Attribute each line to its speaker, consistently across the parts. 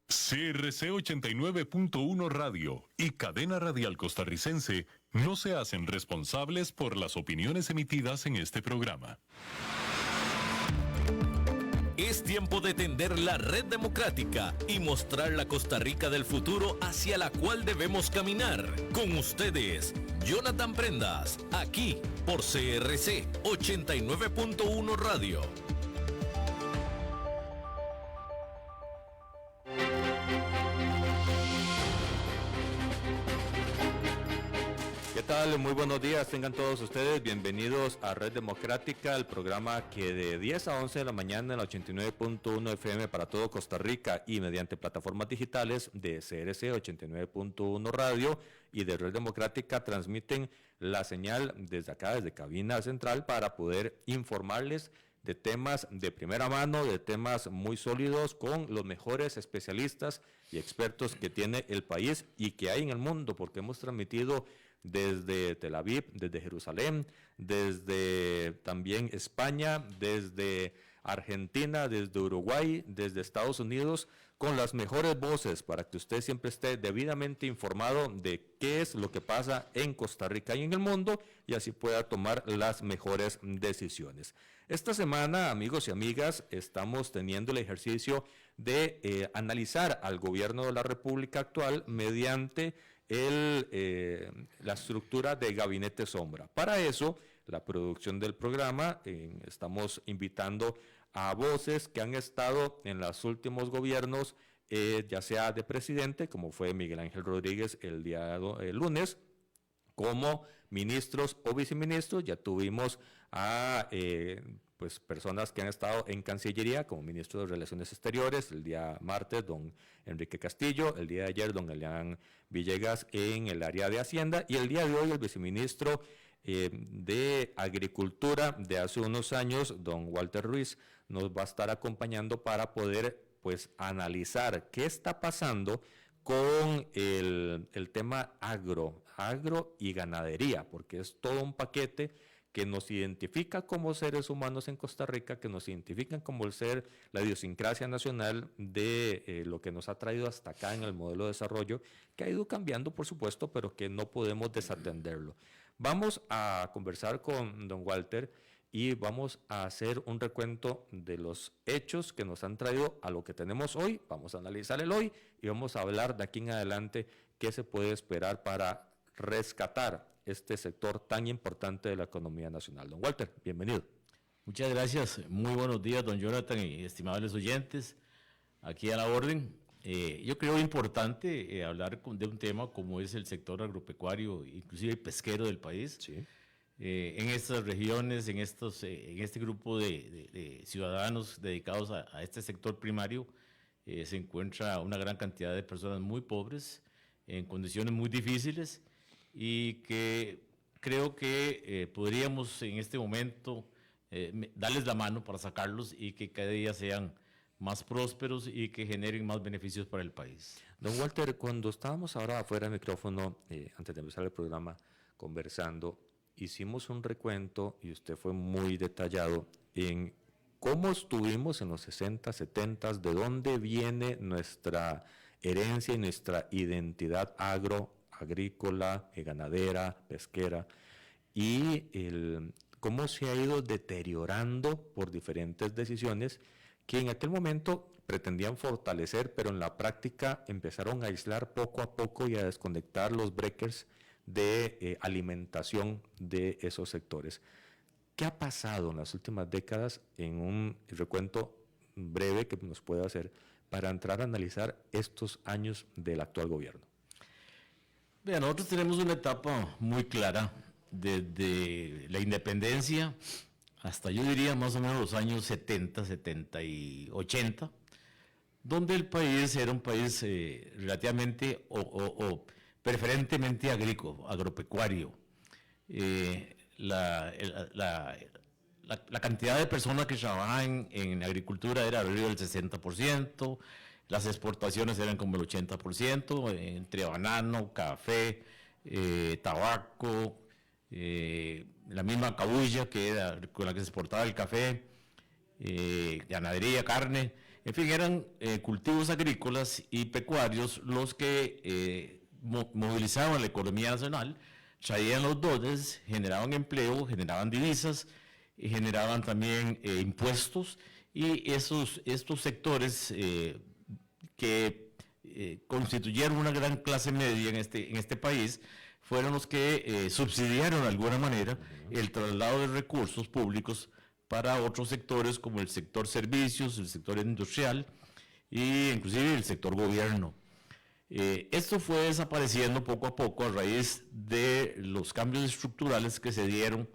Speaker 1: CRC 89.1 Radio y Cadena Radial Costarricense no se hacen responsables por las opiniones emitidas en este programa.
Speaker 2: Es tiempo de tender la red democrática y mostrar la Costa Rica del futuro hacia la cual debemos caminar. Con ustedes, Jonathan Prendas, aquí por CRC 89.1 Radio.
Speaker 3: ¿Qué tal? Muy buenos días, tengan todos ustedes bienvenidos a Red Democrática, el programa que de 10 a 11 de la mañana en la 89.1 FM para todo Costa Rica y mediante plataformas digitales de CRC 89.1 Radio y de Red Democrática transmiten la señal desde acá, desde cabina central, para poder informarles de temas de primera mano, de temas muy sólidos con los mejores especialistas y expertos que tiene el país y que hay en el mundo, porque hemos transmitido desde Tel Aviv, desde Jerusalén, desde también España, desde Argentina, desde Uruguay, desde Estados Unidos, con las mejores voces para que usted siempre esté debidamente informado de qué es lo que pasa en Costa Rica y en el mundo y así pueda tomar las mejores decisiones. Esta semana, amigos y amigas, estamos teniendo el ejercicio de analizar al gobierno de la República actual mediante la estructura de gabinete sombra. Para eso, la producción del programa, estamos invitando a voces que han estado en los últimos gobiernos, ya sea de presidente, como fue Miguel Ángel Rodríguez el lunes, como ministros o viceministros. Ya tuvimos a pues personas que han estado en Cancillería, como ministro de Relaciones Exteriores, el día martes, don Enrique Castillo, el día de ayer, don Elian Villegas en el área de Hacienda, y el día de hoy el viceministro de Agricultura de hace unos años, don Walter Ruiz, nos va a estar acompañando para poder pues analizar qué está pasando con el tema agro y ganadería, porque es todo un paquete que nos identifica como seres humanos en Costa Rica, que nos identifican como el ser, la idiosincrasia nacional de lo que nos ha traído hasta acá en el modelo de desarrollo, que ha ido cambiando, por supuesto, pero que no podemos desatenderlo. Vamos a conversar con don Walter y vamos a hacer un recuento de los hechos que nos han traído a lo que tenemos hoy. Vamos a analizar el hoy y vamos a hablar de aquí en adelante qué se puede esperar para rescatar este sector tan importante de la economía nacional. Don Walter, bienvenido.
Speaker 4: Muchas gracias. Muy buenos días, don Jonathan y estimables oyentes. Aquí a la orden. Yo creo importante hablar de un tema como es el sector agropecuario, inclusive pesquero del país.
Speaker 3: Sí.
Speaker 4: En estas regiones, en este grupo de ciudadanos dedicados a este sector primario, se encuentra una gran cantidad de personas muy pobres, en condiciones muy difíciles, y que creo que podríamos en este momento darles la mano para sacarlos y que cada día sean más prósperos y que generen más beneficios para el país.
Speaker 3: Don Walter, cuando estábamos ahora afuera del micrófono, antes de empezar el programa, conversando, hicimos un recuento y usted fue muy detallado en cómo estuvimos en los 60, 70, de dónde viene nuestra herencia y nuestra identidad agrícola, ganadera, pesquera, y cómo se ha ido deteriorando por diferentes decisiones que en aquel momento pretendían fortalecer, pero en la práctica empezaron a aislar poco a poco y a desconectar los breakers de alimentación de esos sectores. ¿Qué ha pasado en las últimas décadas en un recuento breve que nos pueda hacer para entrar a analizar estos años del actual gobierno?
Speaker 4: Bien, nosotros tenemos una etapa muy clara desde la independencia hasta, yo diría, más o menos los años 70, 70 y 80, donde el país era un país relativamente o preferentemente agropecuario. La cantidad de personas que trabajaban en agricultura era alrededor del 60%, las exportaciones eran como el 80%, entre banano, café, tabaco, la misma cabuya que era con la que se exportaba el café, ganadería, carne, en fin, eran cultivos agrícolas y pecuarios los que movilizaban la economía nacional, traían los dones, generaban empleo, generaban divisas, y generaban también impuestos, y estos sectores que constituyeron una gran clase media en este país, fueron los que subsidiaron de alguna manera el traslado de recursos públicos para otros sectores como el sector servicios, el sector industrial e inclusive el sector gobierno. Esto fue desapareciendo poco a poco a raíz de los cambios estructurales que se dieron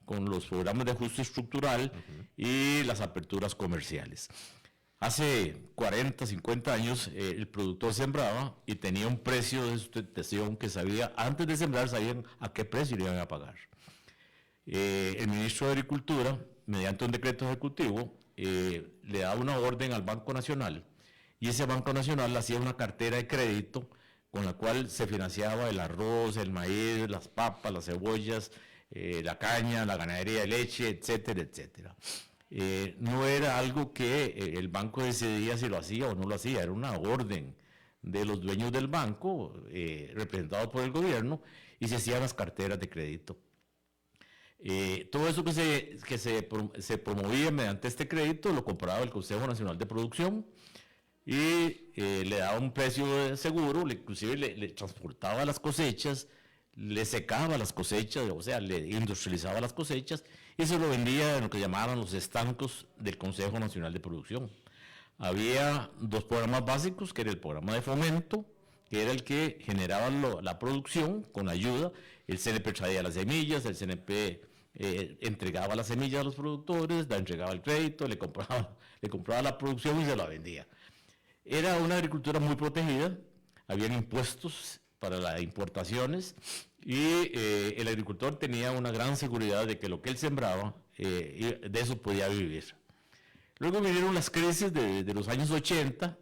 Speaker 4: con los programas de ajuste estructural y las aperturas comerciales. Hace 40, 50 años el productor sembraba y tenía un precio de sustentación que sabía, antes de sembrar sabían a qué precio le iban a pagar. El ministro de Agricultura, mediante un decreto ejecutivo, le daba una orden al Banco Nacional, y ese Banco Nacional hacía una cartera de crédito con la cual se financiaba el arroz, el maíz, las papas, las cebollas, la caña, la ganadería de leche, etcétera, etcétera. No era algo que el banco decidía si lo hacía o no lo hacía, era una orden de los dueños del banco, representados por el gobierno, y se hacían las carteras de crédito. Todo eso que se promovía mediante este crédito lo compraba el Consejo Nacional de Producción y le daba un precio seguro, inclusive le transportaba las cosechas, le secaba las cosechas, o sea, le industrializaba las cosechas y se lo vendía en lo que llamaban los estancos del Consejo Nacional de Producción. Había dos programas básicos, que era el programa de fomento, que era el que generaba la producción con ayuda. El CNP traía las semillas, el CNP entregaba las semillas a los productores, la entregaba el crédito, le compraba la producción y se la vendía. Era una agricultura muy protegida, habían impuestos para las importaciones y el agricultor tenía una gran seguridad de que lo que él sembraba, de eso podía vivir. Luego vinieron las crisis de los años 80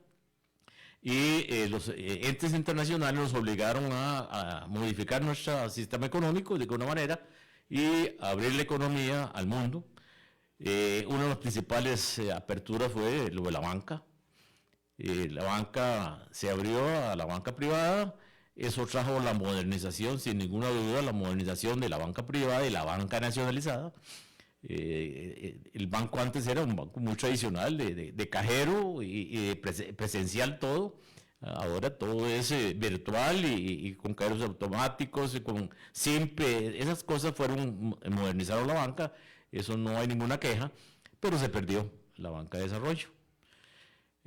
Speaker 4: y los entes internacionales nos obligaron a modificar nuestro sistema económico de alguna manera y abrir la economía al mundo. Una de las principales aperturas fue lo de la banca. La banca se abrió a la banca privada, eso trajo la modernización, sin ninguna duda, la modernización de la banca privada y la banca nacionalizada. El banco antes era un banco muy tradicional, de cajero y presencial todo. Ahora todo es virtual y con cajeros automáticos y con simple. Esas cosas modernizaron la banca, eso no hay ninguna queja, pero se perdió la banca de desarrollo.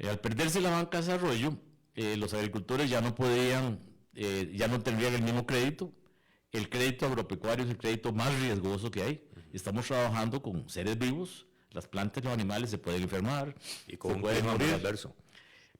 Speaker 4: Al perderse la banca de desarrollo, los agricultores ya no podían, ya no tendrían el mismo crédito. El crédito agropecuario es el crédito más riesgoso que hay. Estamos trabajando con seres vivos, las plantas y los animales se pueden enfermar.
Speaker 3: Y con un clima muy adverso.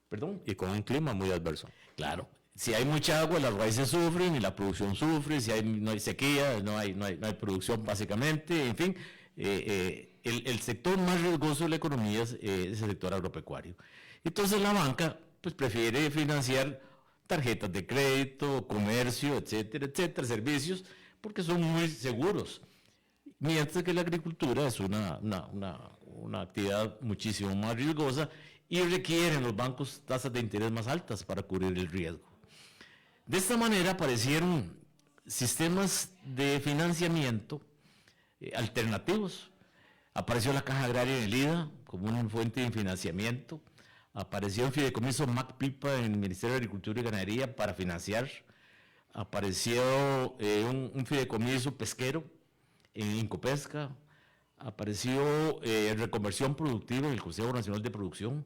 Speaker 4: ¿Perdón?
Speaker 3: Y con un clima muy adverso.
Speaker 4: Claro. Si hay mucha agua, las raíces sufren y la producción sufre. Si no hay sequía, no hay producción básicamente. En fin, el sector más riesgoso de la economía es el sector agropecuario. Entonces la banca pues prefiere financiar tarjetas de crédito, comercio, etcétera, etcétera, servicios, porque son muy seguros. Mientras que la agricultura es una actividad muchísimo más riesgosa y requieren los bancos tasas de interés más altas para cubrir el riesgo. De esta manera aparecieron sistemas de financiamiento alternativos. Apareció la Caja Agraria en el IDA como una fuente de financiamiento. Apareció el fideicomiso MACPIPA en el Ministerio de Agricultura y Ganadería para financiar. Apareció un fideicomiso pesquero en Incopesca. Apareció reconversión productiva en el Consejo Nacional de Producción.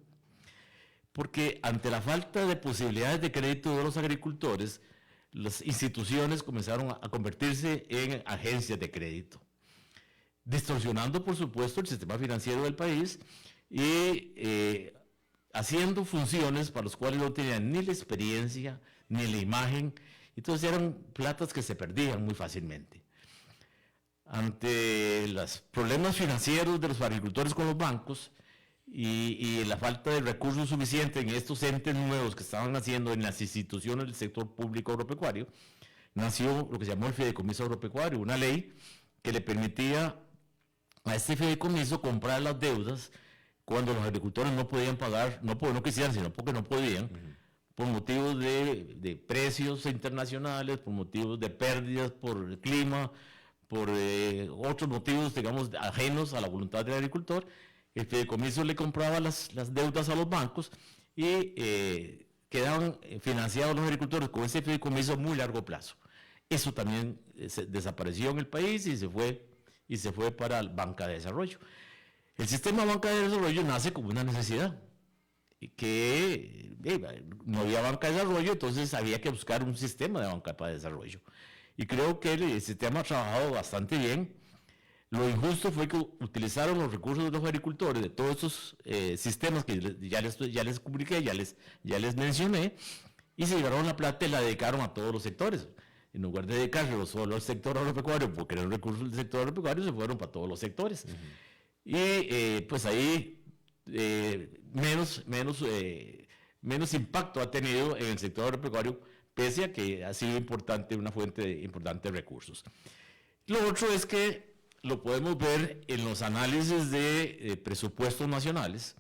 Speaker 4: Porque ante la falta de posibilidades de crédito de los agricultores, las instituciones comenzaron a convertirse en agencias de crédito, distorsionando, por supuesto, el sistema financiero del país y haciendo funciones para las cuales no tenían ni la experiencia, ni la imagen. Entonces eran platas que se perdían muy fácilmente. Ante los problemas financieros de los agricultores con los bancos y la falta de recursos suficientes en estos entes nuevos que estaban naciendo en las instituciones del sector público agropecuario, nació lo que se llamó el Fideicomiso Agropecuario, una ley que le permitía a este fideicomiso comprar las deudas cuando los agricultores no podían pagar, no porque no quisieran, sino porque no podían, por motivos de precios internacionales, por motivos de pérdidas por el clima, por otros motivos, digamos, ajenos a la voluntad del agricultor. El fideicomiso le compraba las deudas a los bancos y quedaban financiados los agricultores con ese fideicomiso a muy largo plazo. Eso también desapareció en el país y se fue para la banca de desarrollo. El sistema de banca de desarrollo nace como una necesidad, que no había banca de desarrollo, entonces había que buscar un sistema de banca para desarrollo. Y creo que el sistema ha trabajado bastante bien. Lo injusto fue que utilizaron los recursos de los agricultores, de todos esos sistemas que ya les comuniqué, ya les mencioné, y se llevaron la plata y la dedicaron a todos los sectores. En lugar de dedicarlo solo al sector agropecuario, porque eran recursos del sector agropecuario, se fueron para todos los sectores. Y pues ahí menos impacto ha tenido en el sector agropecuario, pese a que ha sido importante, una fuente importante de recursos. Lo otro es que lo podemos ver en los análisis de presupuestos nacionales,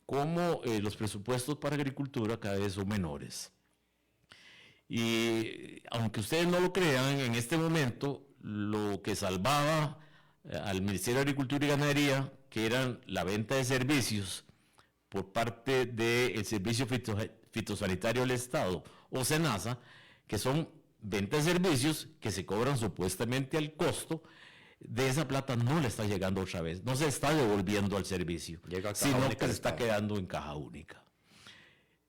Speaker 4: como los presupuestos para agricultura cada vez son menores. Y aunque ustedes no lo crean, en este momento lo que salvaba al Ministerio de Agricultura y Ganadería, que eran la venta de servicios por parte del Servicio Fitosanitario del Estado o SENASA, que son ventas de servicios que se cobran supuestamente al costo, de esa plata no le está llegando otra vez, no se está devolviendo al servicio, sino que se está quedando en caja única.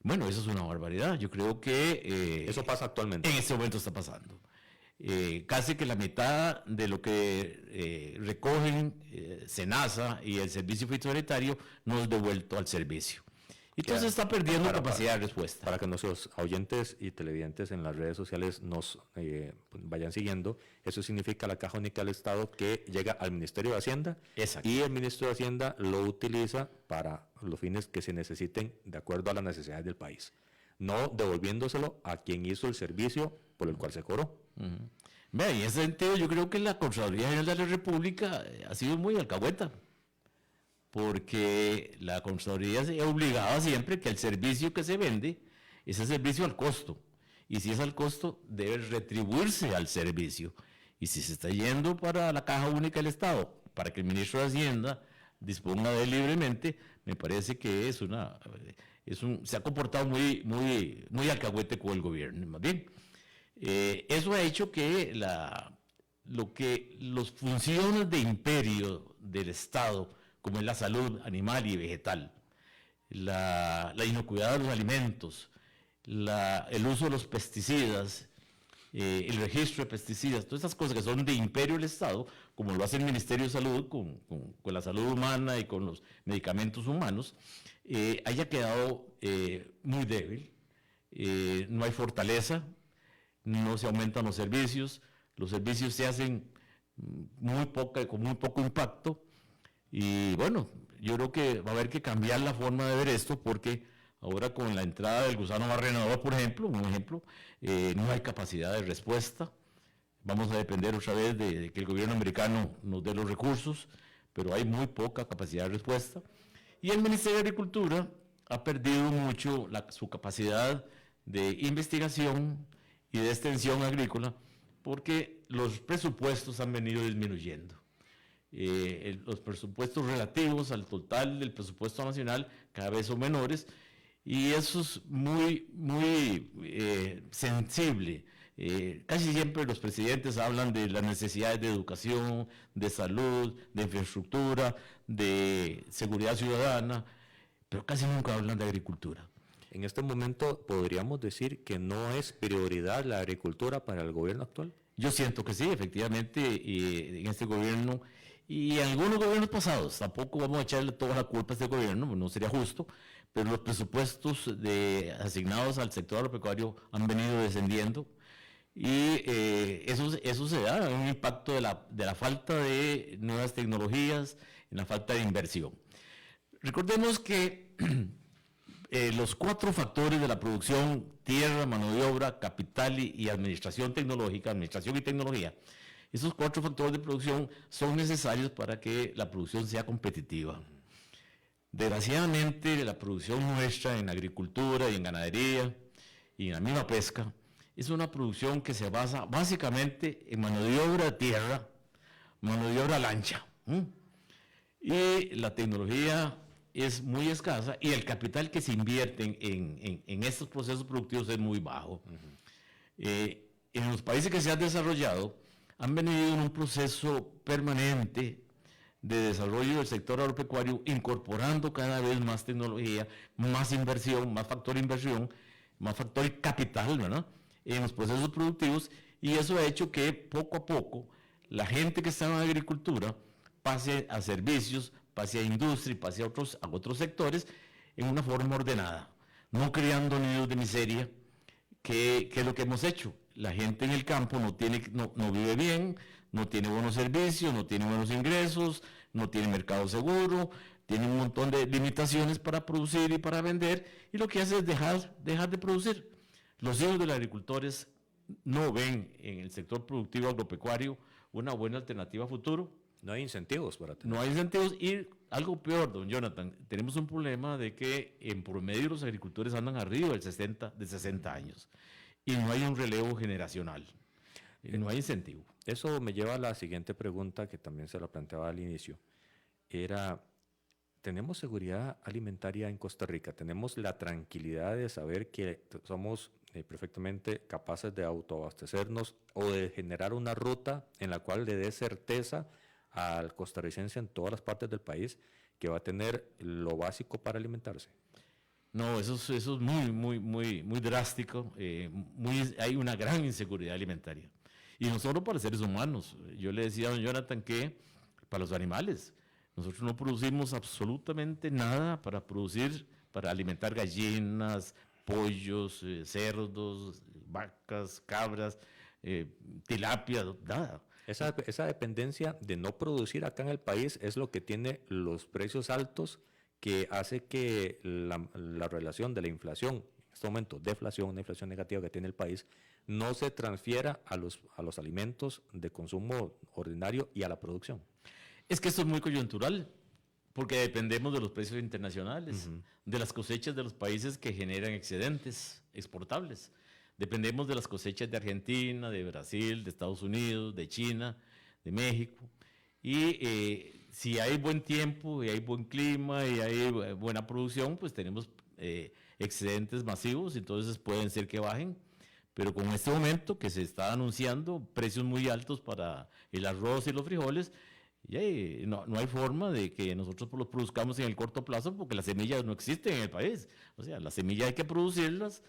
Speaker 4: Bueno, eso es una barbaridad. Yo creo que
Speaker 3: eso pasa actualmente.
Speaker 4: En este momento está pasando. Casi que la mitad de lo que recogen SENASA y el Servicio Fitosanitario no es devuelto al servicio. Entonces está perdiendo capacidad de respuesta.
Speaker 3: Para que nuestros oyentes y televidentes en las redes sociales nos vayan siguiendo, eso significa la Caja Única del Estado que llega al Ministerio de Hacienda.
Speaker 4: Exacto.
Speaker 3: Y el Ministerio de Hacienda lo utiliza para los fines que se necesiten de acuerdo a las necesidades del país, no devolviéndoselo a quien hizo el servicio por el cual se cobró.
Speaker 4: Vea, en ese sentido yo creo que la Contraloría General de la República ha sido muy alcahueta, porque la Contraloría se ha obligado siempre que el servicio que se vende es el servicio al costo, y si es al costo debe retribuirse al servicio, y si se está yendo para la Caja Única del Estado, para que el Ministro de Hacienda disponga de él libremente, me parece que se ha comportado muy alcahuete con el gobierno, más bien. Eso ha hecho que las funciones de imperio del Estado, como es la salud animal y vegetal, la inocuidad de los alimentos, el uso de los pesticidas, el registro de pesticidas, todas esas cosas que son de imperio del Estado, como lo hace el Ministerio de Salud con la salud humana y con los medicamentos humanos, haya quedado muy débil, no hay fortaleza, no se aumentan los servicios se hacen con muy poco impacto, y bueno, yo creo que va a haber que cambiar la forma de ver esto, porque ahora con la entrada del gusano barrenador, por ejemplo, no hay capacidad de respuesta. Vamos a depender otra vez de que el gobierno americano nos dé los recursos, pero hay muy poca capacidad de respuesta. Y el Ministerio de Agricultura ha perdido mucho su capacidad de investigación y de extensión agrícola, porque los presupuestos han venido disminuyendo. Los presupuestos relativos al total del presupuesto nacional cada vez son menores, y eso es muy sensible. Casi siempre los presidentes hablan de las necesidades de educación, de salud, de infraestructura, de seguridad ciudadana, pero casi nunca hablan de agricultura.
Speaker 3: En este momento, ¿podríamos decir que no es prioridad la agricultura para el gobierno actual?
Speaker 4: Yo siento que sí, efectivamente, en este gobierno y en algunos gobiernos pasados. Tampoco vamos a echarle toda la culpa a este gobierno, no sería justo, pero los presupuestos asignados al sector agropecuario han venido descendiendo, y eso se da en un impacto de la falta de nuevas tecnologías, en la falta de inversión. Recordemos que los 4 factores de la producción: tierra, mano de obra, capital y administración tecnológica, administración y tecnología. Esos 4 factores de producción son necesarios para que la producción sea competitiva. Desgraciadamente, la producción nuestra en agricultura y en ganadería y en la misma pesca es una producción que se basa básicamente en mano de obra de tierra, mano de obra lancha. Y la tecnología es muy escasa y el capital que se invierte en estos procesos productivos es muy bajo. En los países que se han desarrollado, han venido en un proceso permanente de desarrollo del sector agropecuario, incorporando cada vez más tecnología, más inversión, más factor inversión, más factor capital, ¿verdad?, en los procesos productivos, y eso ha hecho que poco a poco la gente que está en la agricultura pase a servicios, pase a industria y pase a otros sectores en una forma ordenada, no creando nidos de miseria, que es lo que hemos hecho. La gente en el campo no vive bien, no tiene buenos servicios, no tiene buenos ingresos, no tiene mercado seguro, tiene un montón de limitaciones para producir y para vender, y lo que hace es dejar de producir. Los hijos de los agricultores no ven en el sector productivo agropecuario una buena alternativa a futuro.
Speaker 3: No hay incentivos para tener.
Speaker 4: No hay incentivos, y algo peor, don Jonathan, tenemos un problema de que en promedio los agricultores andan arriba de 60 años y no hay un relevo generacional, y no hay incentivo.
Speaker 3: Eso me lleva a la siguiente pregunta, que también se la planteaba al inicio. Era, ¿tenemos seguridad alimentaria en Costa Rica? ¿Tenemos la tranquilidad de saber que somos perfectamente capaces de autoabastecernos o de generar una ruta en la cual le dé certeza al costarricense en todas las partes del país que va a tener lo básico para alimentarse?
Speaker 4: No, eso es muy drástico. Hay una gran inseguridad alimentaria. Y no solo para seres humanos. Yo le decía a don Jonathan que para los animales, nosotros no producimos absolutamente nada para alimentar gallinas, pollos, cerdos, vacas, cabras, tilapia, nada.
Speaker 3: Esa dependencia de no producir acá en el país es lo que tiene los precios altos, que hace que la relación de la inflación, en este momento deflación, una inflación negativa que tiene el país, no se transfiera a los alimentos de consumo ordinario y a la producción.
Speaker 4: Es que esto es muy coyuntural, porque dependemos de los precios internacionales, de las cosechas de los países que generan excedentes exportables. Dependemos de las cosechas de Argentina, de Brasil, de Estados Unidos, de China, de México. Y si hay buen tiempo, y hay buen clima, y hay buena producción, pues tenemos excedentes masivos, entonces pueden ser que bajen. Pero con este momento que se está anunciando precios muy altos para el arroz y los frijoles, no hay forma de que nosotros los produzcamos en el corto plazo, porque las semillas no existen en el país. O sea, las semillas hay que producirlas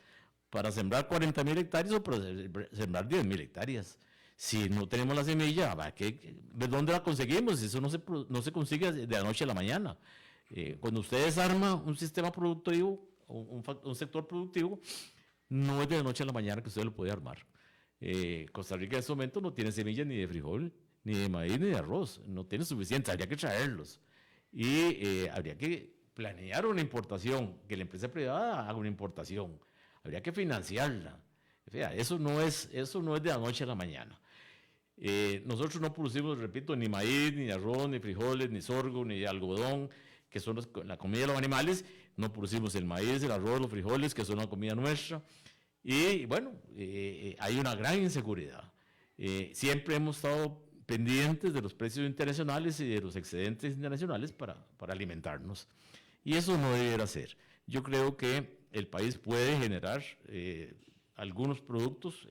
Speaker 4: para sembrar 40.000 hectáreas o para sembrar 10.000 hectáreas. Si no tenemos la semilla, ¿de dónde la conseguimos? Eso no se consigue de la noche a la mañana. Cuando usted desarma un sistema productivo, un sector productivo, no es de la noche a la mañana que usted lo puede armar. Costa Rica en este momento no tiene semillas ni de frijol, ni de maíz, ni de arroz. No tiene suficiente, habría que traerlos. Y habría que planear una importación, que la empresa privada haga una importación. Habría que financiarla. O sea, eso no es de la noche a la mañana. Nosotros no producimos, repito, ni maíz, ni arroz, ni frijoles, ni sorgo, ni algodón, que son la comida de los animales. No producimos el maíz, el arroz, los frijoles, que son la comida nuestra. Y bueno, hay una gran inseguridad. Siempre hemos estado pendientes de los precios internacionales y de los excedentes internacionales para alimentarnos. Y eso no debería ser. Yo creo que el país puede generar algunos productos,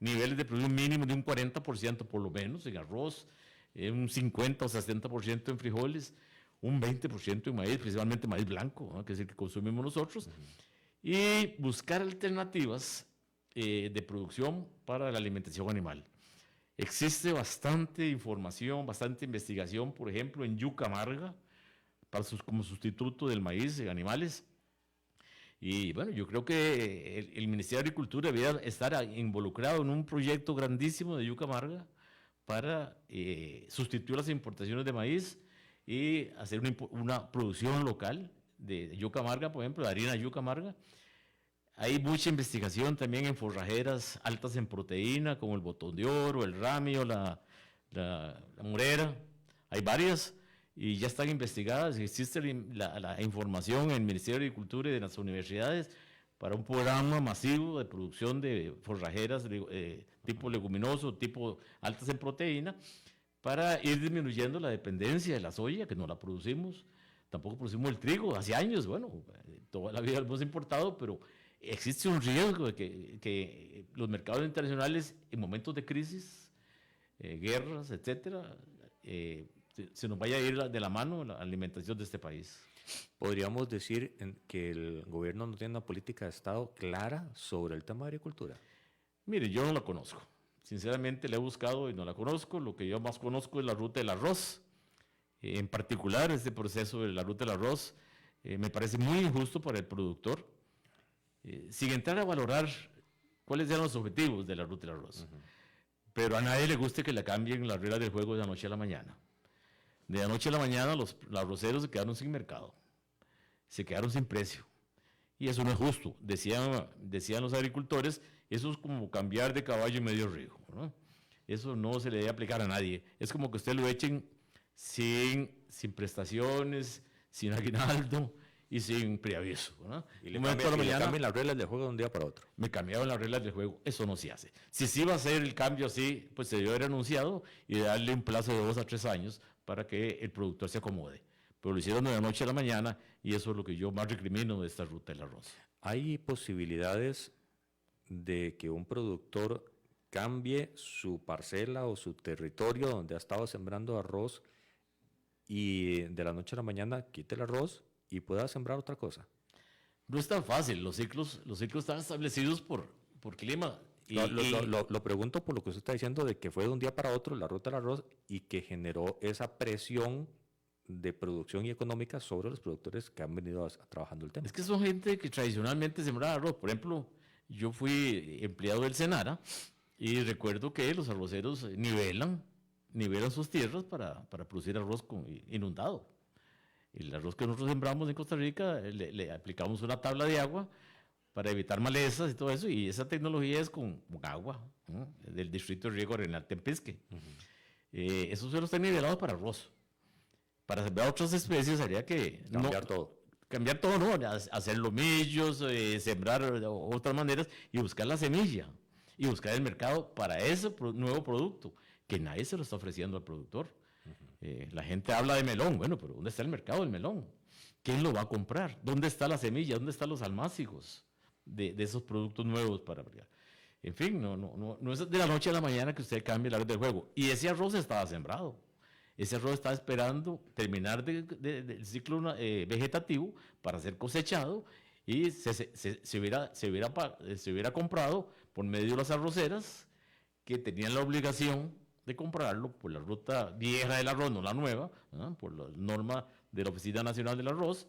Speaker 4: niveles de producción mínimo de un 40% por lo menos en arroz, un 50 o 60% en frijoles, un 20% en maíz, principalmente maíz blanco, ¿no?, que es el que consumimos nosotros, y buscar alternativas de producción para la alimentación animal. Existe bastante información, bastante investigación, por ejemplo, en yuca amarga, como sustituto del maíz en animales. Y bueno, yo creo que el Ministerio de Agricultura debería estar involucrado en un proyecto grandísimo de yuca amarga para sustituir las importaciones de maíz y hacer una producción local de yuca amarga, por ejemplo, de harina de yuca amarga. Hay mucha investigación también en forrajeras altas en proteína, como el botón de oro, el ramio, la morera. Hay varias. y ya están investigadas. Existe la información en el Ministerio de Agricultura y de las universidades para un programa masivo de producción de forrajeras tipo leguminoso, tipo altas en proteína, para ir disminuyendo la dependencia de la soya, que no la producimos. Tampoco producimos el trigo, hace años, bueno, toda la vida lo hemos importado, pero existe un riesgo de que los mercados internacionales en momentos de crisis, guerras, etcétera, se nos vaya a ir de la mano la alimentación de este país.
Speaker 3: ¿Podríamos decir que el gobierno no tiene una política de Estado clara sobre el tema de agricultura?
Speaker 4: Mire, yo no la conozco. Sinceramente la he buscado y no la conozco. Lo que yo más conozco es la ruta del arroz. En particular, este proceso de la ruta del arroz me parece muy injusto para el productor, sin entrar a valorar cuáles eran los objetivos de la ruta del arroz. Pero a nadie le gusta que le cambien las reglas del juego de la noche a la mañana. De la noche a la mañana los arroceros se quedaron sin mercado, se quedaron sin precio. Y eso no es justo. Decían los agricultores, eso es como cambiar de caballo y medio río, ¿no? Eso no se le debe aplicar a nadie. Es como que usted lo echen sin prestaciones, sin aguinaldo y sin preaviso, ¿no?
Speaker 3: Y le cambian las reglas del juego de un día para otro.
Speaker 4: Me cambiaron las reglas del juego, eso no se hace. Si sí va a ser el cambio así, pues se debe haber anunciado y darle un plazo de 2 a 3 años para que el productor se acomode. Pero lo hicieron de la noche a la mañana y eso es lo que yo más recrimino de esta ruta del arroz.
Speaker 3: ¿Hay posibilidades de que un productor cambie su parcela o su territorio donde ha estado sembrando arroz y de la noche a la mañana quite el arroz y pueda sembrar otra cosa?
Speaker 4: No es tan fácil, los ciclos están establecidos por clima.
Speaker 3: Lo pregunto por lo que usted está diciendo de que fue de un día para otro la ruta del arroz y que generó esa presión de producción y económica sobre los productores que han venido trabajando el tema.
Speaker 4: Es que son gente que tradicionalmente sembraba arroz. Por ejemplo, yo fui empleado del Senara y recuerdo que los arroceros nivelan sus tierras para producir arroz inundado. El arroz que nosotros sembramos en Costa Rica, le aplicamos una tabla de agua para evitar malezas y todo eso, y esa tecnología es con agua, ¿no? Del distrito de riego Arenal Tempisque. Esos suelos están nivelados para arroz. Para sembrar otras especies habría que cambiar todo, ¿no? Hacer lomillos, sembrar otras maneras y buscar la semilla y buscar el mercado para ese nuevo producto que nadie se lo está ofreciendo al productor. La gente habla de melón, bueno, pero ¿dónde está el mercado del melón? ¿Quién lo va a comprar? ¿Dónde está la semilla? ¿Dónde están los almácigos de esos productos nuevos para abrigar? En fin, no es de la noche a la mañana que usted cambie la red del juego. Y ese arroz estaba sembrado. Ese arroz estaba esperando terminar del ciclo vegetativo para ser cosechado y se hubiera comprado por medio de las arroceras que tenían la obligación de comprarlo por la ruta vieja del arroz, no la nueva, ¿no? Por la norma de la Oficina Nacional del Arroz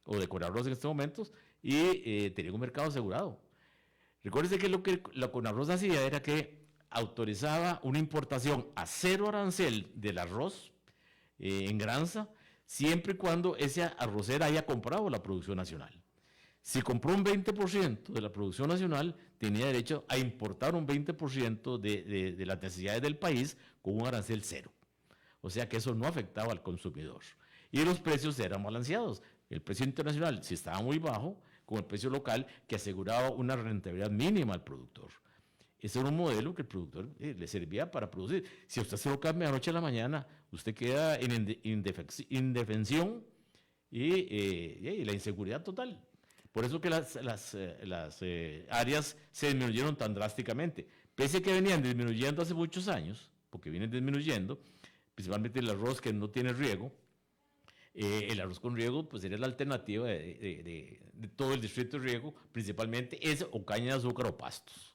Speaker 4: o de Conarroz en estos momentos, y tenían un mercado asegurado. Recuérdense que lo que la Conarroz hacía era que autorizaba una importación a 0 arancel del arroz en granza, siempre y cuando esa arrocera haya comprado la producción nacional. Si compró un 20% de la producción nacional, tenía derecho a importar un 20% de las necesidades del país con un arancel 0. O sea que eso no afectaba al consumidor. Y los precios eran balanceados. El precio internacional, si estaba muy bajo, con el precio local, que aseguraba una rentabilidad mínima al productor. Ese era un modelo que el productor le servía para producir. Si usted se lo cambia de noche a la mañana, usted queda en indefensión y la inseguridad total. Por eso que las áreas se disminuyeron tan drásticamente. Pese a que venían disminuyendo hace muchos años, porque vienen disminuyendo, principalmente el arroz que no tiene riego, el arroz con riego pues sería la alternativa de todo el distrito de riego, principalmente eso o caña de azúcar o pastos.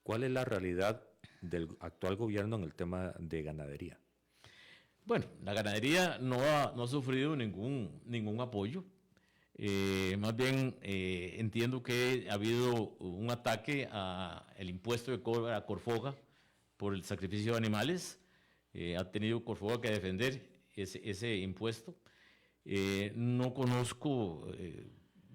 Speaker 3: ¿Cuál es la realidad del actual gobierno en el tema de ganadería?
Speaker 4: Bueno, la ganadería no ha sufrido ningún apoyo. Más bien entiendo que ha habido un ataque al impuesto que cobra Corfoga por el sacrificio de animales. Ha tenido Corfoga que defender ese impuesto. No conozco,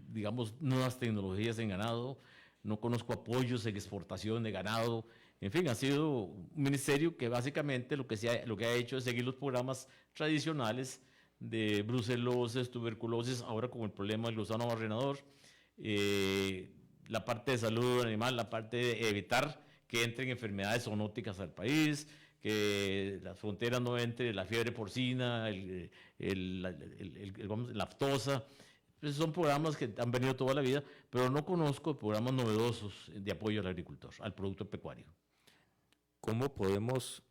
Speaker 4: digamos, nuevas tecnologías en ganado, no conozco apoyos en exportación de ganado. En fin, ha sido un ministerio que básicamente lo que ha hecho es seguir los programas tradicionales brucelosis, tuberculosis, ahora con el problema del gusano barrenador, la parte de salud animal, la parte de evitar que entren enfermedades zoonóticas al país, que las fronteras no entre la fiebre porcina, la aftosa. Pues son programas que han venido toda la vida, pero no conozco programas novedosos de apoyo al agricultor, al producto pecuario.
Speaker 3: ¿Cómo podemos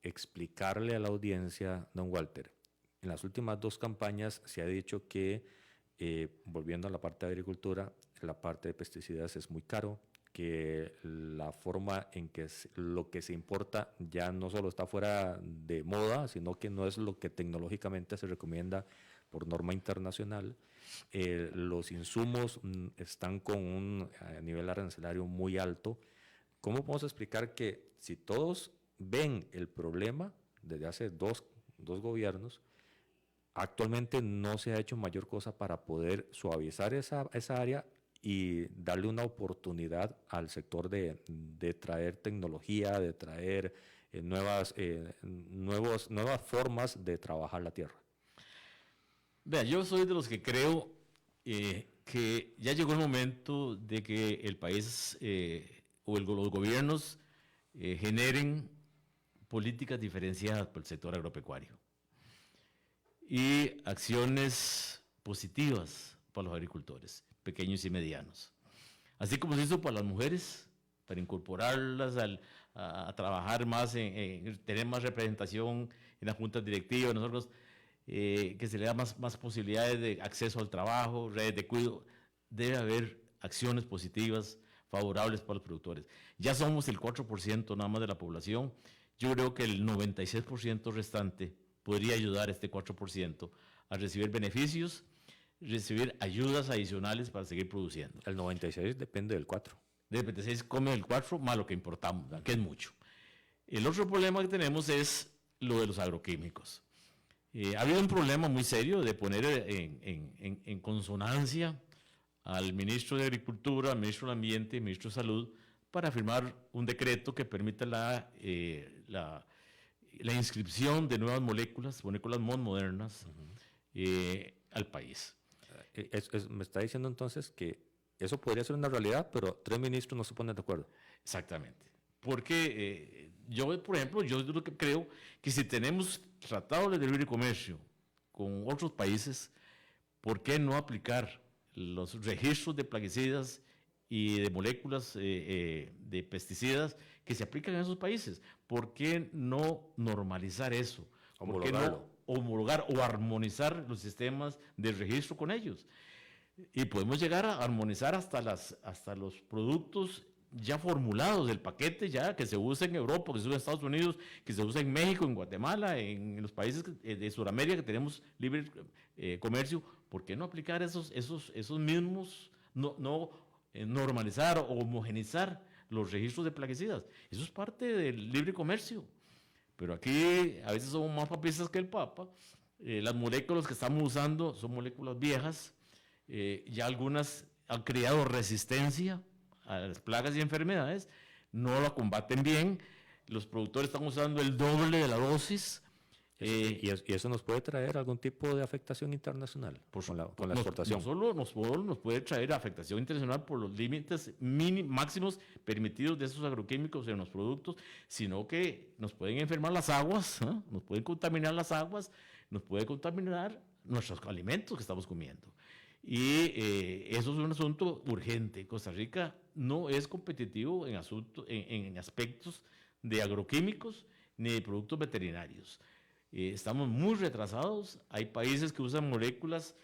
Speaker 3: explicarle a la audiencia, don Walter? En las últimas 2 campañas se ha dicho que, volviendo a la parte de agricultura, la parte de pesticidas es muy caro, que la forma en que lo que se importa ya no solo está fuera de moda, sino que no es lo que tecnológicamente se recomienda por norma internacional. Los insumos están con un nivel arancelario muy alto. ¿Cómo podemos explicar que si todos ven el problema desde hace dos gobiernos, actualmente no se ha hecho mayor cosa para poder suavizar esa área y darle una oportunidad al sector de traer tecnología, de traer nuevas formas de trabajar la tierra?
Speaker 4: Vea, yo soy de los que creo que ya llegó el momento de que el país los gobiernos generen políticas diferenciadas por el sector agropecuario y acciones positivas para los agricultores, pequeños y medianos. Así como se hizo para las mujeres, para incorporarlas a trabajar más, tener más representación en las juntas directivas, nosotros, que se le da más posibilidades de acceso al trabajo, redes de cuidado. Debe haber acciones positivas, favorables para los productores. Ya somos el 4% nada más de la población. Yo creo que el 96% restante podría ayudar a este 4% a recibir beneficios, recibir ayudas adicionales para seguir produciendo.
Speaker 3: El 96 depende del 4.
Speaker 4: El 96 come el 4 más lo que importamos, ¿verdad? Que es mucho. El otro problema que tenemos es lo de los agroquímicos. Ha habido un problema muy serio de poner en consonancia al ministro de Agricultura, al ministro del Ambiente y al ministro de Salud para firmar un decreto que permita la inscripción de nuevas moléculas modernas al país.
Speaker 3: Me está diciendo entonces que eso podría ser una realidad, pero 3 ministros no se ponen de acuerdo.
Speaker 4: Exactamente. Porque yo, por ejemplo, yo lo que creo que si tenemos tratados de libre comercio con otros países, ¿por qué no aplicar los registros de plaguicidas y de moléculas de pesticidas que se aplican en esos países? ¿Por qué no normalizar eso? ¿Por qué no homologar o armonizar los sistemas de registro con ellos? Y podemos llegar a armonizar hasta los productos ya formulados del paquete, ya que se usa en Europa, que se usa en Estados Unidos, que se usa en México, en Guatemala, en los países de Sudamérica que tenemos libre comercio. ¿Por qué no aplicar esos mismos, no normalizar o homogenizar los registros de plaguicidas? Eso es parte del libre comercio. Pero aquí a veces somos más papistas que el Papa. Las moléculas que estamos usando son moléculas viejas. Ya algunas han creado resistencia a las plagas y enfermedades, no la combaten bien, los productores están usando el doble de la dosis.
Speaker 3: ¿Y eso nos puede traer algún tipo de afectación internacional con la exportación?
Speaker 4: No solo nos puede traer afectación internacional por los límites máximos permitidos de esos agroquímicos en los productos, sino que nos pueden enfermar las aguas, ¿eh? Nos pueden contaminar las aguas, nos puede contaminar nuestros alimentos que estamos comiendo. Y eso es un asunto urgente. Costa Rica no es competitivo en aspectos de agroquímicos ni de productos veterinarios. Estamos muy retrasados. Hay países que usan moléculas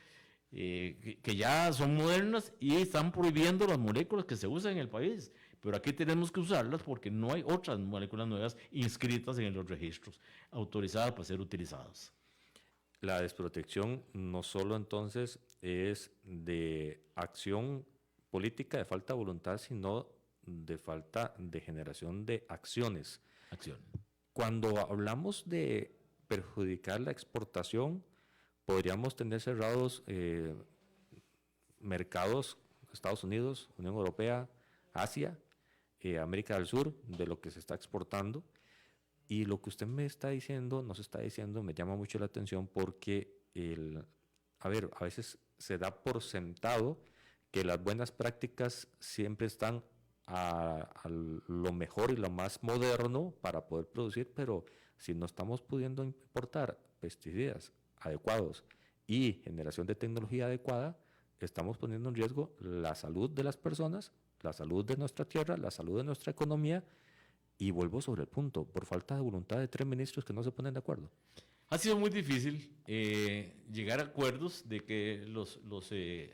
Speaker 4: que ya son modernas y están prohibiendo las moléculas que se usan en el país. Pero aquí tenemos que usarlas porque no hay otras moléculas nuevas inscritas en los registros, autorizadas para ser utilizadas.
Speaker 3: La desprotección no solo entonces es de acción política, de falta de voluntad, sino de falta de generación de acciones. Cuando hablamos de perjudicar la exportación, podríamos tener cerrados mercados, Estados Unidos, Unión Europea, Asia, América del Sur, de lo que se está exportando, Y lo que usted me está diciendo, nos está diciendo, me llama mucho la atención porque, a veces se da por sentado que las buenas prácticas siempre están a lo mejor y lo más moderno para poder producir, pero si no estamos pudiendo importar pesticidas adecuados y generación de tecnología adecuada, estamos poniendo en riesgo la salud de las personas, la salud de nuestra tierra, la salud de nuestra economía. Y vuelvo sobre el punto, por falta de voluntad de 3 ministros que no se ponen de acuerdo.
Speaker 4: Ha sido muy difícil llegar a acuerdos de que los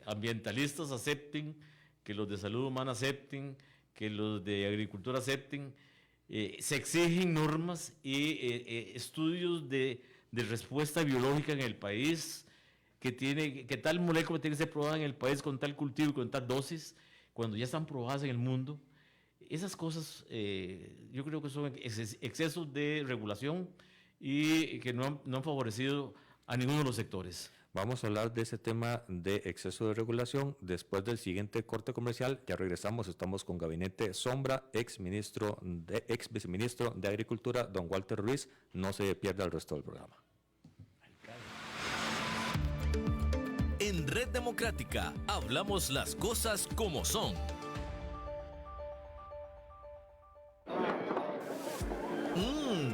Speaker 4: ambientalistas acepten, que los de salud humana acepten, que los de agricultura acepten. Se exigen normas y estudios de respuesta biológica en el país, que tal molécula tiene que ser probada en el país con tal cultivo y con tal dosis, cuando ya están probadas en el mundo. Esas cosas yo creo que son excesos de regulación y que no han favorecido a ninguno de los sectores.
Speaker 3: Vamos a hablar de ese tema de exceso de regulación después del siguiente corte comercial. Ya regresamos, estamos con Gabinete Sombra, ex viceministro de Agricultura, don Walter Ruiz. No se pierda el resto del programa.
Speaker 2: En Red Democrática hablamos las cosas como son.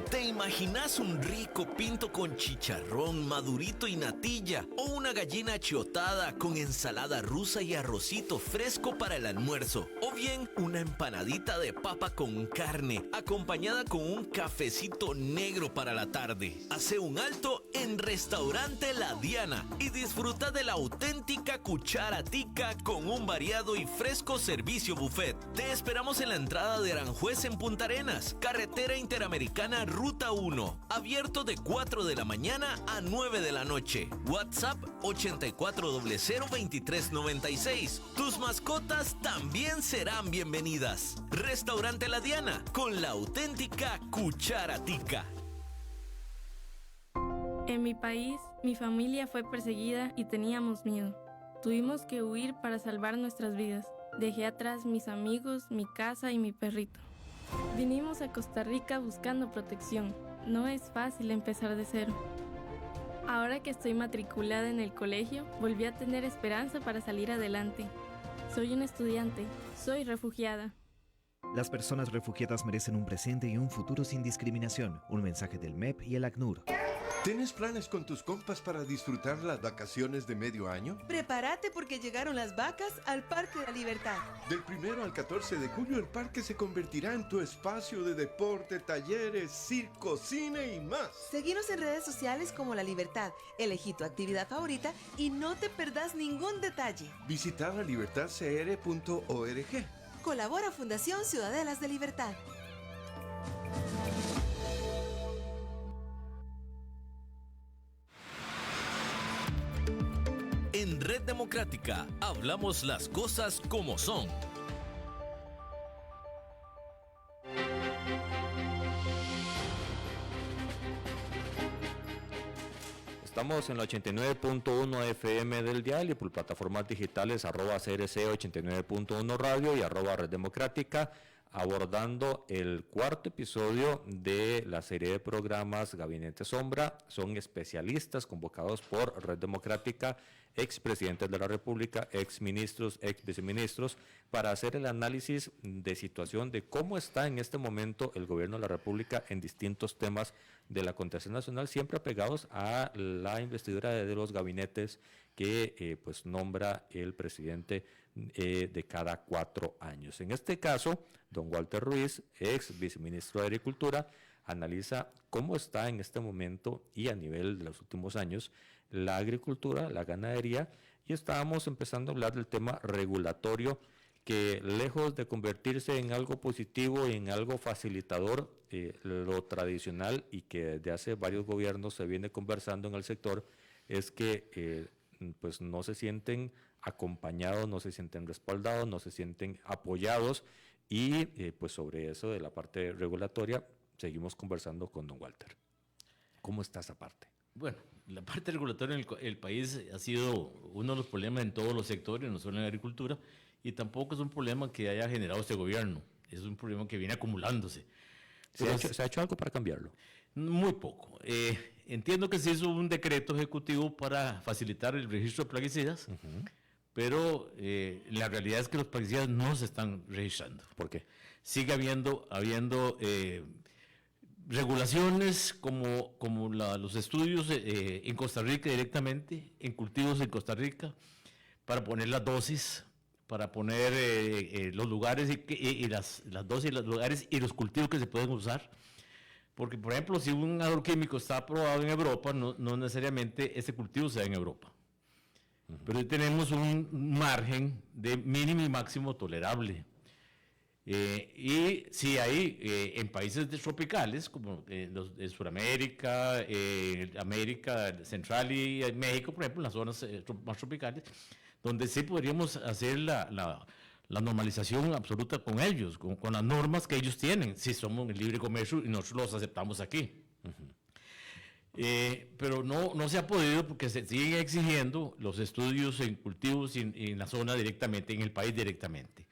Speaker 2: ¿Te imaginas un rico pinto con chicharrón, madurito y natilla? ¿O una gallina achiotada con ensalada rusa y arrocito fresco para el almuerzo? ¿O bien una empanadita de papa con carne, acompañada con un cafecito negro para la tarde? Hace un alto en Restaurante La Diana y disfruta de la auténtica cuchara tica con un variado y fresco servicio buffet. Te esperamos en la entrada de Aranjuez en Punta Arenas, carretera interamericana Ruta 1, abierto de 4 de la mañana a 9 de la noche. WhatsApp 84002396. Tus mascotas también serán bienvenidas. Restaurante La Diana, con la auténtica cuchara tica.
Speaker 5: En mi país, mi familia fue perseguida y teníamos miedo. Tuvimos que huir para salvar nuestras vidas. Dejé atrás mis amigos, mi casa y mi perrito. Vinimos a Costa Rica buscando protección. No es fácil empezar de cero. Ahora que estoy matriculada en el colegio, volví a tener esperanza para salir adelante. Soy una estudiante, soy refugiada.
Speaker 6: Las personas refugiadas merecen un presente y un futuro sin discriminación. Un mensaje del MEP y el ACNUR.
Speaker 7: ¿Tienes planes con tus compas para disfrutar las vacaciones de medio año?
Speaker 8: Prepárate porque llegaron las vacas al Parque de la Libertad.
Speaker 7: Del 1 al 14 de julio el parque se convertirá en tu espacio de deporte, talleres, circo, cine y más.
Speaker 8: Seguinos en redes sociales como La Libertad, elegí tu actividad favorita y no te perdás ningún detalle.
Speaker 7: Visita libertadcr.org.
Speaker 8: Colabora Fundación Ciudadelas de Libertad.
Speaker 2: En Red Democrática hablamos las cosas como son.
Speaker 3: Estamos en la 89.1 FM del dial y por plataformas digitales @CRC 89.1 Radio y @Red Democrática, abordando el cuarto episodio de la serie de programas Gabinete Sombra. Son especialistas convocados por Red Democrática, expresidentes de la República, exministros, exviceministros, para hacer el análisis de situación de cómo está en este momento el gobierno de la República en distintos temas de la acontecer nacional, siempre apegados a la investidura de los gabinetes que pues nombra el presidente de cada 4 años. En este caso, don Walter Ruiz, ex viceministro de Agricultura, analiza cómo está en este momento y a nivel de los últimos años la agricultura, la ganadería, y estábamos empezando a hablar del tema regulatorio, que lejos de convertirse en algo positivo y en algo facilitador, lo tradicional y que desde hace varios gobiernos se viene conversando en el sector, es que pues no se sienten acompañados, no se sienten respaldados, no se sienten apoyados, y pues sobre eso de la parte regulatoria seguimos conversando con don Walter. ¿Cómo está esa parte?
Speaker 4: Bueno, la parte regulatoria en el país ha sido uno de los problemas en todos los sectores, no solo en la agricultura, y tampoco es un problema que haya generado este gobierno, es un problema que viene acumulándose.
Speaker 3: ¿Se ha hecho algo para cambiarlo?
Speaker 4: Muy poco. Entiendo que se hizo un decreto ejecutivo para facilitar el registro de plaguicidas, pero la realidad es que los plaguicidas no se están registrando.
Speaker 3: ¿Por qué?
Speaker 4: Sigue habiendo regulaciones como los estudios en Costa Rica directamente, en cultivos en Costa Rica, para poner las dosis, para poner los lugares y las dosis, los lugares y los cultivos que se pueden usar. Porque, por ejemplo, si un agroquímico está aprobado en Europa, no necesariamente ese cultivo sea en Europa. Pero tenemos un margen de mínimo y máximo tolerable. Y si hay en países tropicales, como los de Sudamérica, América Central y México, por ejemplo, en las zonas más tropicales, donde sí podríamos hacer la normalización absoluta con ellos, con las normas que ellos tienen, si somos en libre comercio y nosotros los aceptamos aquí. Pero no se ha podido porque se siguen exigiendo los estudios en cultivos y en la zona directamente, en el país directamente.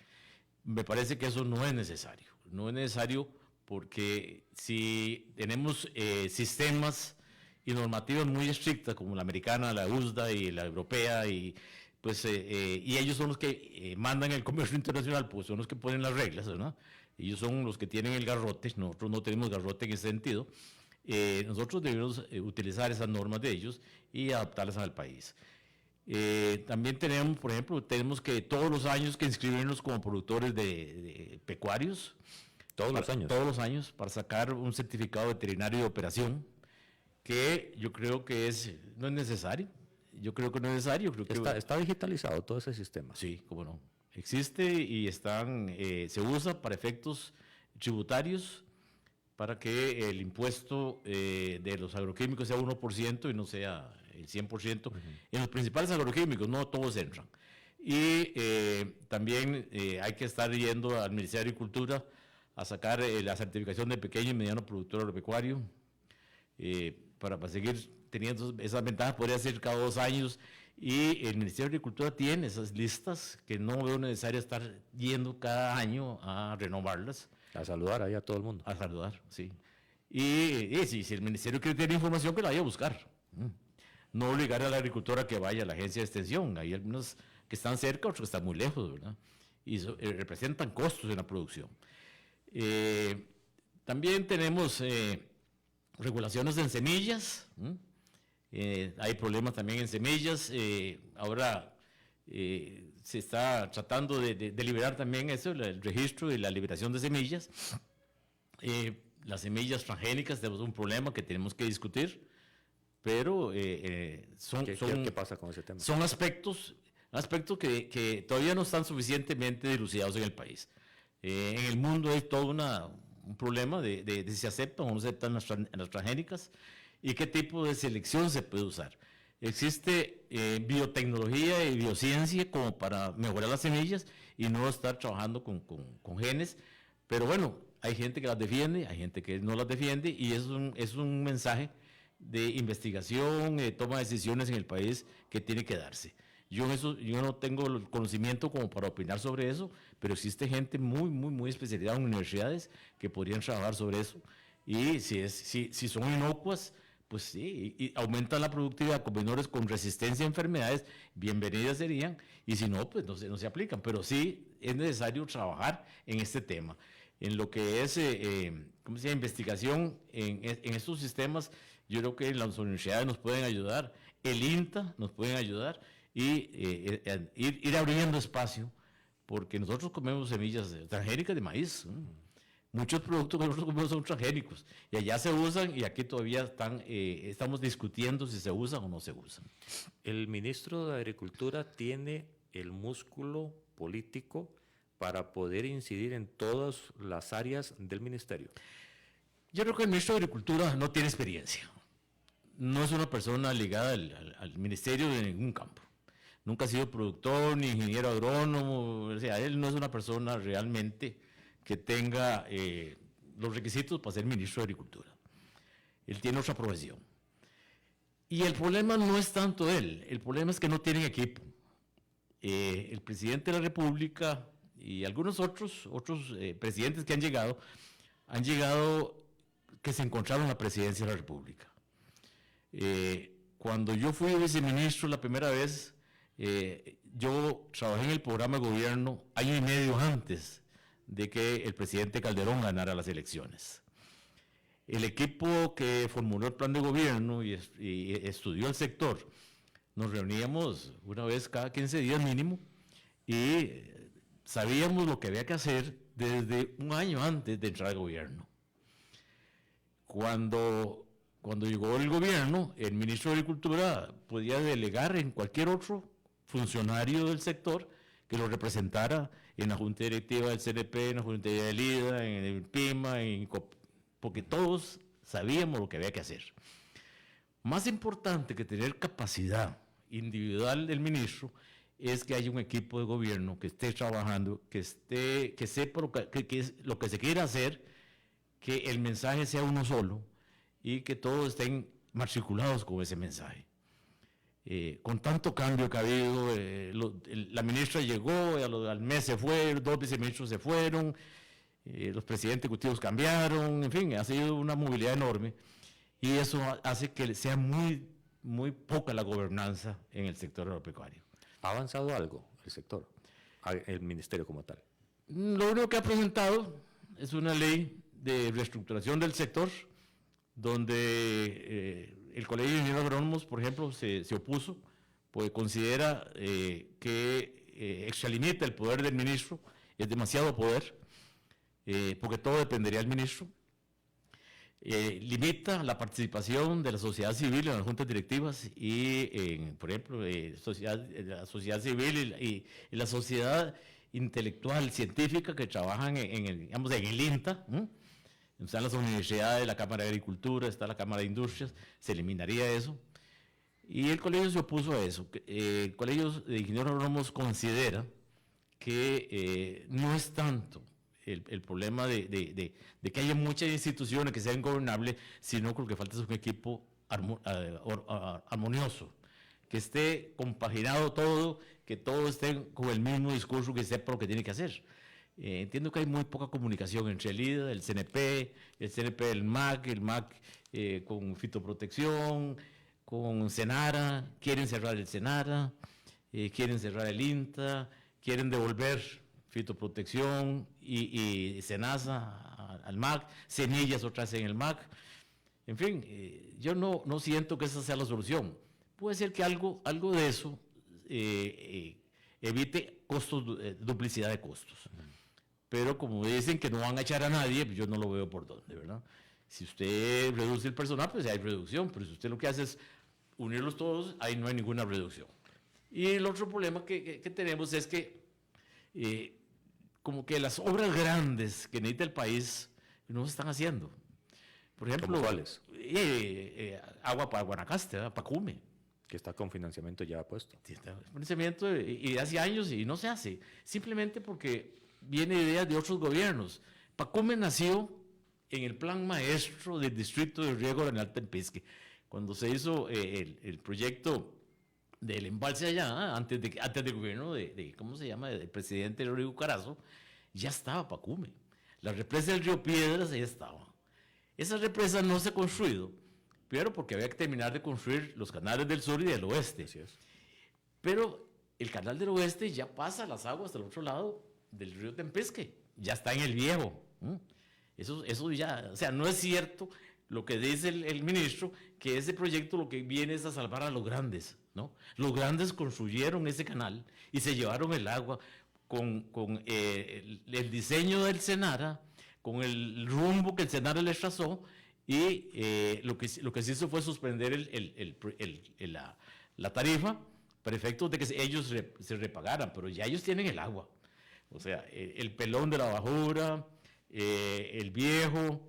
Speaker 4: Me parece que eso no es necesario. No es necesario porque si tenemos sistemas y normativas muy estrictas como la americana, la USDA y la europea, y ellos son los que mandan el comercio internacional, pues son los que ponen las reglas, ¿verdad? Ellos son los que tienen el garrote, nosotros no tenemos garrote en ese sentido. Nosotros debemos utilizar esas normas de ellos y adaptarlas al país. También tenemos, por ejemplo, que todos los años que inscribirnos como productores de pecuarios.
Speaker 3: ¿Todos los años?
Speaker 4: Todos los años, para sacar un certificado veterinario de operación, que yo creo que no es necesario. Yo creo que no es necesario.
Speaker 3: ¿Está digitalizado todo ese sistema?
Speaker 4: Sí, cómo no. Existe y se usa para efectos tributarios, para que el impuesto de los agroquímicos sea 1% y no sea el 100%. En los principales agroquímicos, no todos entran. Y también hay que estar yendo al Ministerio de Agricultura a sacar la certificación de pequeño y mediano productor agropecuario, para seguir teniendo esas ventajas. Podría ser cada 2 años, y el Ministerio de Agricultura tiene esas listas que no veo necesario estar yendo cada año a renovarlas.
Speaker 3: A saludar ahí a todo el mundo.
Speaker 4: A saludar, sí. Y si el Ministerio quiere tener información, que la vaya a buscar. No obligar a la agricultora que vaya a la agencia de extensión. Hay algunos que están cerca, otros que están muy lejos, ¿verdad? Y representan costos en la producción. También tenemos regulaciones en semillas. Hay problemas también en semillas. Ahora se está tratando de liberar también eso, el registro y la liberación de semillas. Las semillas transgénicas tenemos un problema que tenemos que discutir, pero
Speaker 3: ¿Qué pasa con ese tema?
Speaker 4: Son aspectos que todavía no están suficientemente dilucidados en el país. En el mundo hay todo un problema de si se aceptan o no se aceptan las transgénicas y qué tipo de selección se puede usar. Existe biotecnología y biociencia como para mejorar las semillas y no estar trabajando con genes, pero bueno, hay gente que las defiende, hay gente que no las defiende, y es un mensaje de investigación, toma de decisiones en el país que tiene que darse. Yo no tengo el conocimiento como para opinar sobre eso, pero existe gente muy, muy, muy especializada en universidades que podrían trabajar sobre eso, y si son inocuas, pues sí, y aumentan la productividad con menores con resistencia a enfermedades, bienvenidas serían, y si no, pues no se aplican. Pero sí es necesario trabajar en este tema, en lo que es investigación en estos sistemas. Yo creo que las universidades nos pueden ayudar, el INTA nos pueden ayudar, y ir abriendo espacio, porque nosotros comemos semillas transgénicas de maíz. Muchos productos que nosotros comemos son transgénicos, y allá se usan, y aquí todavía estamos discutiendo si se usan o no se usan.
Speaker 3: El ministro de Agricultura tiene el músculo político para poder incidir en todas las áreas del ministerio.
Speaker 4: Yo creo que el ministro de Agricultura no tiene experiencia. No es una persona ligada al ministerio de ningún campo. Nunca ha sido productor ni ingeniero agrónomo. O sea, él no es una persona realmente que tenga los requisitos para ser ministro de Agricultura. Él tiene otra profesión. Y el problema no es tanto él, el problema es que no tienen equipo. El presidente de la República y algunos otros presidentes que han llegado han llegado que se encontraron en la presidencia de la República. Cuando yo fui viceministro la primera vez, yo trabajé en el programa de gobierno año y medio antes de que el presidente Calderón ganara las elecciones. El equipo que formuló el plan de gobierno y estudió el sector, nos reuníamos una vez cada 15 días mínimo y sabíamos lo que había que hacer desde un año antes de entrar al gobierno. Cuando llegó el gobierno, el ministro de Agricultura podía delegar en cualquier otro funcionario del sector que lo representara en la Junta Directiva del CNP, en la Junta Directiva del IDA, en el PIMA, porque todos sabíamos lo que había que hacer. Más importante que tener capacidad individual del ministro es que haya un equipo de gobierno que esté trabajando, que sepa lo que se quiere hacer, que el mensaje sea uno solo y que todos estén matriculados con ese mensaje. Con tanto cambio que ha habido, la ministra llegó, al mes se fue, 2 viceministros se fueron, los presidentes ejecutivos cambiaron, en fin, ha sido una movilidad enorme y eso hace que sea muy, muy poca la gobernanza en el sector agropecuario.
Speaker 3: ¿Ha avanzado algo el sector, el ministerio como tal?
Speaker 4: Lo único que ha presentado es una ley de reestructuración del sector, donde el Colegio de Ingenieros Agrónomos, por ejemplo, se opuso, pues considera que extralimita el poder del ministro, es demasiado poder, porque todo dependería del ministro. Limita la participación de la sociedad civil en las juntas directivas y, por ejemplo, la sociedad civil y la sociedad intelectual, científica que trabajan en el INTA, están las universidades, la Cámara de Agricultura, está la Cámara de Industrias, se eliminaría eso. Y el colegio se opuso a eso. El Colegio de Ingenieros Agrónomos considera que no es tanto el problema de que haya muchas instituciones que sean gobernables, sino que lo que falta es un equipo armonioso, que esté compaginado todo, que todos estén con el mismo discurso, que sepa lo que tiene que hacer. Entiendo que hay muy poca comunicación entre el IDA, el CNP, el MAC con fitoprotección, con Senara, quieren cerrar el Senara, quieren cerrar el INTA, quieren devolver fitoprotección y Senasa al MAC, semillas otras en el MAC. En fin, yo no siento que esa sea la solución. Puede ser que algo de eso evite duplicidad de costos. Pero como dicen que no van a echar a nadie, pues yo no lo veo por dónde, ¿verdad? Si usted reduce el personal, pues hay reducción, pero si usted lo que hace es unirlos todos, ahí no hay ninguna reducción. Y el otro problema que tenemos es que como que las obras grandes que necesita el país no se están haciendo. Por ejemplo,
Speaker 3: ¿cuáles?
Speaker 4: Agua para Guanacaste, para Pacume.
Speaker 3: Que está con financiamiento ya puesto.
Speaker 4: Financiamiento y hace años y no se hace, simplemente porque viene ideas de otros gobiernos. Pacume nació en el plan maestro del distrito de riego de Arenal Tempisque, cuando se hizo el proyecto del embalse allá, antes del gobierno ¿cómo se llama?, del presidente Rodrigo Carazo, ya estaba Pacume. La represa del río Piedras ya estaba. Esa represa no se ha construido, pero porque había que terminar de construir los canales del sur y del oeste.
Speaker 3: Así es.
Speaker 4: Pero el canal del oeste ya pasa las aguas del otro lado del río Tempisque, ya está en el viejo. Eso ya, o sea, no es cierto lo que dice el ministro, que ese proyecto lo que viene es a salvar a los grandes, ¿no? Los grandes construyeron ese canal y se llevaron el agua con el diseño del Senara, con el rumbo que el Senara les trazó, y lo que se hizo fue suspender la tarifa para efectos de que ellos se repagaran, pero ya ellos tienen el agua. O sea, el Pelón de la Bajura, el Viejo,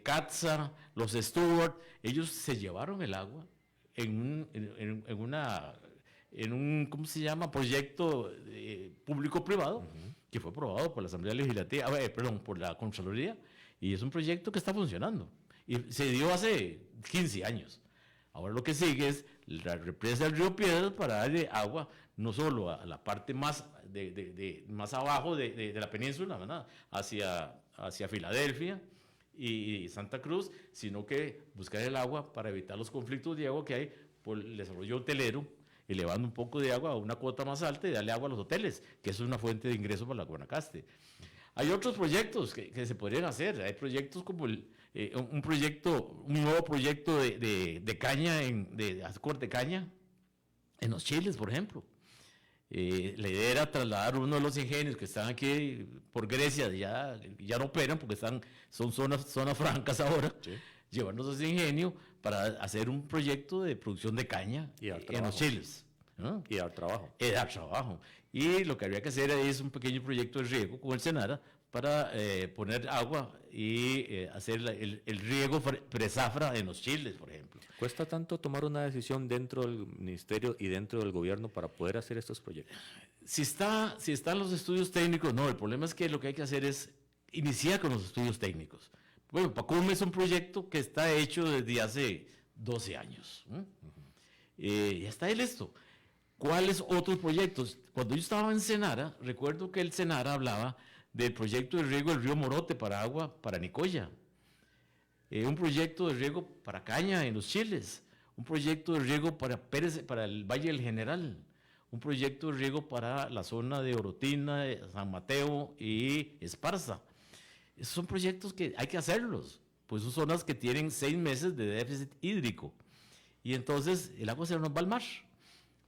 Speaker 4: Catza, los Stewart, ellos se llevaron el agua en un ¿cómo se llama?, proyecto público-privado, que fue aprobado por la Asamblea Legislativa, por la Contraloría, y es un proyecto que está funcionando. Y se dio hace 15 años. Ahora lo que sigue es la represa del río Piedras para darle agua no solo a la parte más más abajo de la península, ¿verdad?, hacia Filadelfia, y Santa Cruz, sino que buscar el agua para evitar los conflictos de agua que hay por el desarrollo hotelero, elevando un poco de agua a una cuota más alta y darle agua a los hoteles, que eso es una fuente de ingreso para la Guanacaste. Hay otros proyectos que se podrían hacer. Hay proyectos como un nuevo proyecto de caña, de corte de caña, en los chiles, por ejemplo. La idea era trasladar uno de los ingenios que están aquí por Grecia, ya no operan porque son zonas francas ahora, sí. Llevarnos ese ingenio para hacer un proyecto de producción de caña en los chiles. ¿No?
Speaker 3: Y dar trabajo.
Speaker 4: Dar trabajo. Y lo que habría que hacer es un pequeño proyecto de riego con el Senara para poner agua y hacer el riego presafra en los chiles, por ejemplo.
Speaker 3: ¿Cuesta tanto tomar una decisión dentro del ministerio y dentro del gobierno para poder hacer estos proyectos? Si están los estudios técnicos, no. El problema es que lo que hay que hacer es iniciar con los estudios técnicos. Bueno, Pacum es un proyecto que está hecho desde hace 12 años. Ya está listo. ¿Cuáles otros proyectos? Cuando yo estaba en Senara, recuerdo que el Senara hablaba del proyecto de riego del río Morote para agua para Nicoya, un proyecto de riego para caña en los chiles, un proyecto de riego para el Valle del General, un proyecto de riego para la zona de Orotina, San Mateo y Esparza. Esos son proyectos que hay que hacerlos, pues son zonas que tienen 6 meses de déficit hídrico y entonces el agua se nos va al mar.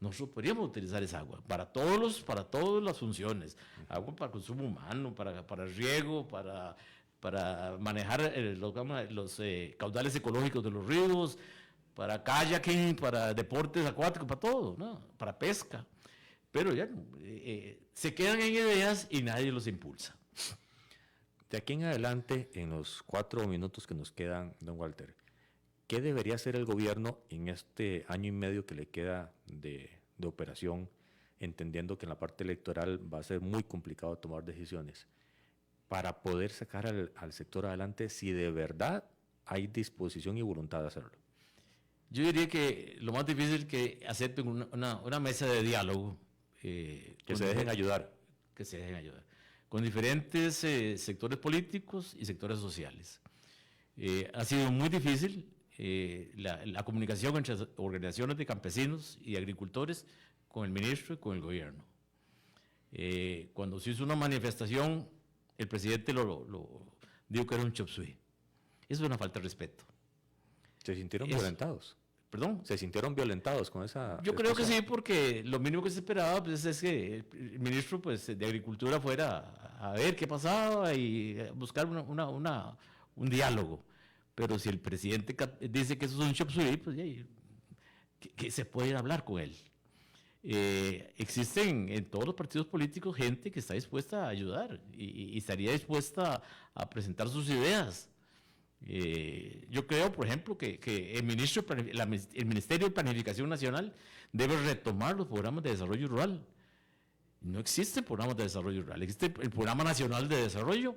Speaker 3: Nosotros podríamos utilizar esa agua para todas las funciones, agua para consumo humano, para riego, para manejar los caudales ecológicos de los ríos, para kayaking, para deportes acuáticos, para todo, ¿no? Para pesca. Pero ya se quedan en ideas y nadie los impulsa. De aquí en adelante, en los 4 minutos que nos quedan, don Walter, ¿qué debería hacer el gobierno en este año y medio que le queda de operación, entendiendo que en la parte electoral va a ser muy complicado tomar decisiones, para poder sacar al sector adelante si de verdad hay disposición y voluntad de hacerlo?
Speaker 4: Yo diría que lo más difícil es que acepten una mesa de diálogo.
Speaker 3: Que se dejen ayudar.
Speaker 4: Que se dejen ayudar. Con diferentes sectores políticos y sectores sociales. Ha sido muy difícil la comunicación entre organizaciones de campesinos y agricultores con el ministro y con el gobierno. Cuando se hizo una manifestación, el presidente dijo que era un chop suey. Eso es una falta de respeto.
Speaker 3: ¿Se sintieron violentados?
Speaker 4: ¿Perdón?
Speaker 3: ¿Se sintieron violentados con esa...?
Speaker 4: Yo creo que sí, porque lo mínimo que se esperaba pues, es que el ministro pues, de Agricultura fuera a ver qué pasaba y buscar un diálogo. Pero si el presidente dice que eso es un chop suey, pues ¿qué se puede hablar con él? Existen en todos los partidos políticos gente que está dispuesta a ayudar y estaría dispuesta a presentar sus ideas. Yo creo, por ejemplo, que el Ministerio de Planificación Nacional debe retomar los programas de desarrollo rural. No existen programas de desarrollo rural, existe el Programa Nacional de Desarrollo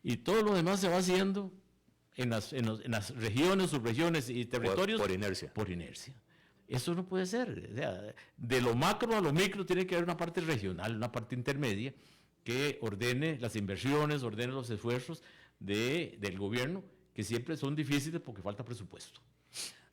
Speaker 4: y todo lo demás se va haciendo en las regiones, subregiones y territorios.
Speaker 3: Por inercia.
Speaker 4: Por inercia. Eso no puede ser. O sea, de lo macro a lo micro tiene que haber una parte regional, una parte intermedia que ordene las inversiones, ordene los esfuerzos del gobierno, que siempre son difíciles porque falta presupuesto.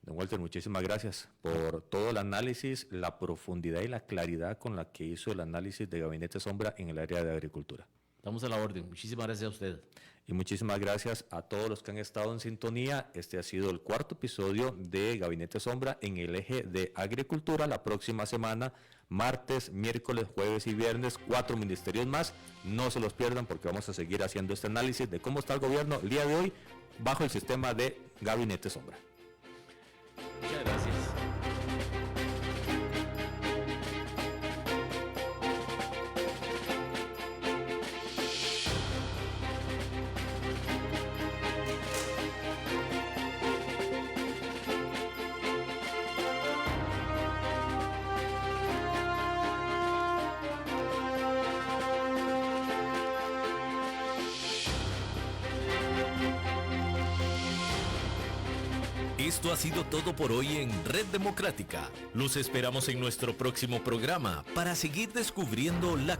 Speaker 3: Don Walter, muchísimas gracias por todo el análisis, la profundidad y la claridad con la que hizo el análisis de Gabinete Sombra en el área de agricultura.
Speaker 4: Estamos a la orden. Muchísimas gracias a usted.
Speaker 3: Y muchísimas gracias a todos los que han estado en sintonía. Este ha sido el 4º episodio de Gabinete Sombra en el eje de agricultura. La próxima semana, martes, miércoles, jueves y viernes, 4 ministerios más. No se los pierdan porque vamos a seguir haciendo este análisis de cómo está el gobierno el día de hoy bajo el sistema de Gabinete Sombra.
Speaker 4: Muchas gracias.
Speaker 2: Esto ha sido todo por hoy en Red Democrática. Los esperamos en nuestro próximo programa para seguir descubriendo la